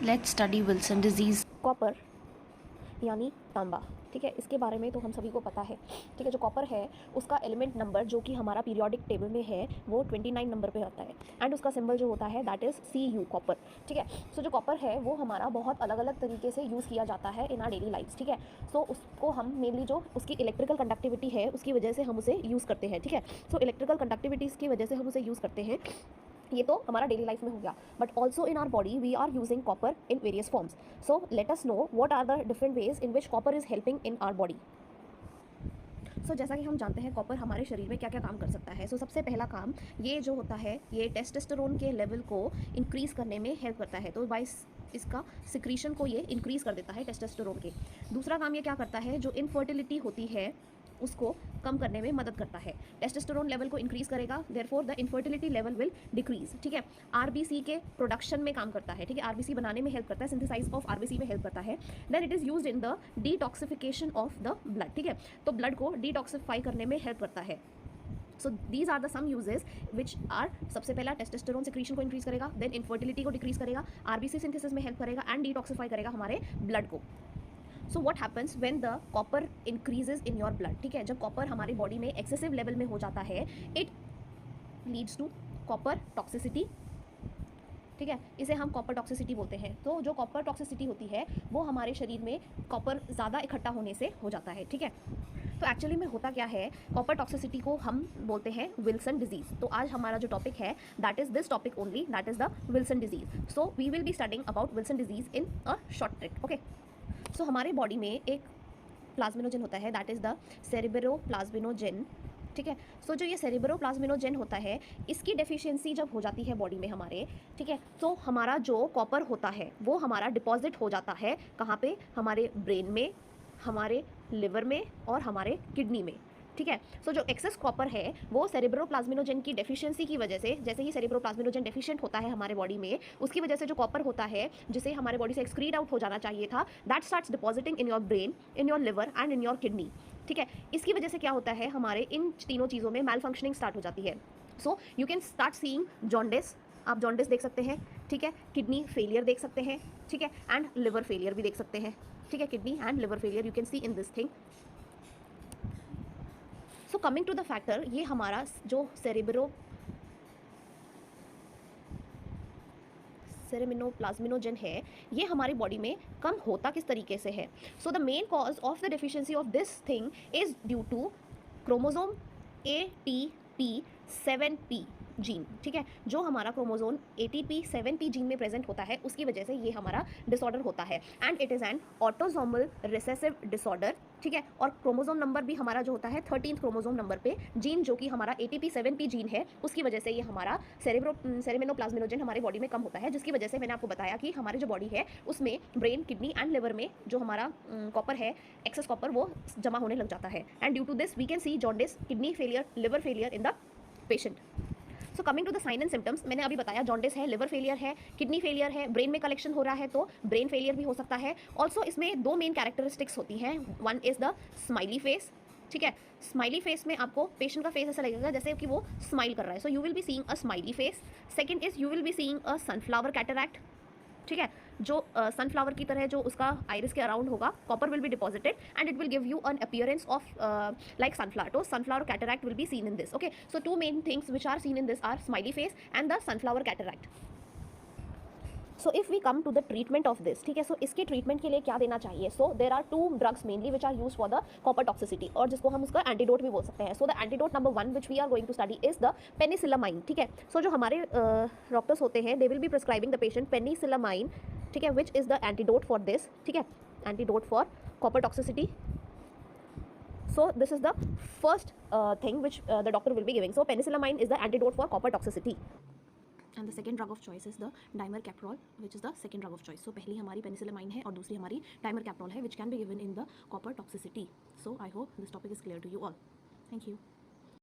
Let's study Wilson disease. Copper यानी तांबा, ठीक है, इसके बारे में तो हम सभी को पता है, ठीक है। जो कॉपर है उसका एलिमेंट नंबर जो कि हमारा पीरियोडिक टेबल में है वो 29 नंबर पे आता है एंड उसका सिंबल जो होता है दैट इज़ Cu, कॉपर, ठीक है। सो जो कॉपर है वो हमारा बहुत अलग अलग तरीके से यूज़ किया जाता है इन आर डेली लाइफ्स, ठीक है। सो उसको हम मेनली जो उसकी इलेक्ट्रिकल कंडक्टिविटी है उसकी वजह से हम उसे यूज़ करते हैं, ठीक है। सो इलेक्ट्रिकल कंडक्टिविटीज़ की वजह से हम उसे यूज़ करते हैं, ये तो हमारा डेली लाइफ में हो गया। But also in our body we are using copper in various forms. So let us know what are the different ways in which copper is helping in our body. So जैसा कि हम जानते हैं copper हमारे शरीर में क्या क्या काम कर सकता है। सो सबसे पहला काम ये जो होता है ये टेस्टोस्टेरोन के लेवल को इंक्रीज़ करने में हेल्प करता है, तो बाय इसका सिक्रीशन को ये इंक्रीज़ कर देता है टेस्टोस्टेरोन के। दूसरा काम ये क्या करता है, जो इनफर्टिलिटी होती है उसको कम करने में मदद करता है। टेस्टोस्टेरोन लेवल को इंक्रीज़ करेगा, therefore the infertility level will decrease, ठीक है। आरबीसी के प्रोडक्शन में काम करता है, ठीक है, आरबीसी बनाने में हेल्प करता है, सिंथेसाइज ऑफ आरबीसी में हेल्प करता है। Then it is used in the detoxification of the blood, ठीक है, तो ब्लड को डिटॉक्सिफाई करने में हेल्प करता है। So these are the some uses which are, सबसे पहला टेस्टोस्टेरोन सिक्रीशन को इंक्रीज करेगा, देन इनफर्टिलिटी को डिक्रीज करेगा, आरबीसी सिंथेसिस में हेल्प करेगा एंड डिटॉक्सिफाई करेगा हमारे ब्लड को। So what happens when the copper increases in your blood, ठीक है, जब कॉपर हमारी बॉडी में एक्सेसिव लेवल में हो जाता है it leads to copper toxicity, ठीक है, इसे हम कॉपर टॉक्सिसिटी बोलते हैं। तो जो कॉपर टॉक्सिसिटी होती है वो हमारे शरीर में कॉपर ज़्यादा इकट्ठा होने से हो जाता है, ठीक है। तो एक्चुअली में होता क्या है, कॉपर टॉक्सिसिटी को हम बोलते हैं विल्सन डिजीज़। तो आज हमारा जो टॉपिक है that is this topic only, that is the Wilson disease. So we will be studying about Wilson disease in a short trick, okay. सो हमारे बॉडी में एक प्लाज्मिनोजन होता है दैट इज़ द सेरेब्रोप्लाज्मिनोजेन, ठीक है। सो जो ये सेरेब्रोप्लाज्मिनोजेन होता है इसकी डेफिशिएंसी जब हो जाती है बॉडी में हमारे, ठीक है, तो हमारा जो कॉपर होता है वो हमारा डिपॉजिट हो जाता है कहाँ पे, हमारे ब्रेन में, हमारे लिवर में और हमारे किडनी में, ठीक है। सो जो एक्सेस कॉपर है वो सेरेब्रोप्लाज्मिनोजेन की डेफिशिएंसी की वजह से, जैसे ही सेरेब्रोप्लाज्मिनोजेन डेफिशिएंट होता है हमारे बॉडी में, उसकी वजह से जो कॉपर होता है जिसे हमारे बॉडी से एक्सक्रीड आउट हो जाना चाहिए था, that starts depositing in your brain, in your liver and in your kidney, ठीक है। इसकी वजह से क्या होता है, हमारे इन तीनों चीज़ों में मैल फंक्शनिंग स्टार्ट हो जाती है। So you can start seeing jaundice, आप जॉन्डिस देख सकते हैं, ठीक है, किडनी फेलियर देख सकते हैं, ठीक है, एंड लिवर फेलियर भी देख सकते हैं, ठीक है, kidney and liver failure you can see in this thing. So coming to the factor, ये हमारा जो सेरेमिनोप्लाज्मिनोजन है ये हमारी बॉडी में कम होता किस तरीके से है। So the main cause of the deficiency of this thing is due to chromosome ATP7P gene, ठीक है, जो हमारा क्रोमोसोम ATP7P जीन में प्रेजेंट होता है उसकी वजह से ये हमारा डिसऑर्डर होता है and it is an autosomal recessive disorder, ठीक है। और क्रोमोसोम नंबर भी हमारा जो होता है 13th क्रोमोसोम नंबर पे जीन जो कि हमारा ATP7P जीन है उसकी वजह से ये हमारा सेरेमिनोप्लाज्मिनोजन हमारी बॉडी में कम होता है, जिसकी वजह से मैंने आपको बताया कि हमारी जो बॉडी है उसमें ब्रेन, किडनी एंड लिवर में जो हमारा कॉपर है, एक्सेस कॉपर, वो जमा होने लग जाता है and due to this we can see jaundice, kidney failure, liver failure in the patient. So coming to the sign and symptoms, मैंने अभी बताया जॉन्डिस है, लिवर फेलियर है, किडनी फेलियर है, ब्रेन में कलेक्शन हो रहा है तो ब्रेन फेलियर भी हो सकता है। ऑल्सो इसमें दो मेन कैरेक्टरिस्टिक्स होती हैं, one is the smiley face, ठीक है, स्माइली फेस में आपको पेशेंट का फेस ऐसा लगेगा जैसे कि वो स्माइल कर रहा है, so you will be seeing a smiley face. Second is you will be seeing a sunflower cataract, ठीक है, जो सनफ्लावर की तरह जो उसका आइरिस के अराउंड होगा copper will be deposited and it will give you an appearance of like sunflower, तो sunflower cataract will be seen in this, okay. So two main things which are seen in this are smiley face and the sunflower cataract. So if we come to the treatment of this, ठीक है, सो इसके treatment के लिए क्या देना चाहिए। So there are 2 drugs mainly which are use for the copper toxicity, और जिसको हम उसका एंटीडोट भी बोल सकते हैं। So the antidote number 1 which we are going to study is the penicillamine, ठीक है। सो जो हमारे डॉक्टर्स होते हैं they will be prescribing the patient penicillamine, ठीक है, which is the antidote for this, ठीक है, antidote for copper toxicity. So this is the first thing which the doctor will be giving. So penicillamine is the antidote for copper toxicity. And the second drug of choice is the dimercaprol, which is the second drug of choice. So पहली हमारी penicillamine है और दूसरी हमारी dimercaprol है, which can be given in the copper toxicity. So I hope this topic is clear to you all. Thank you.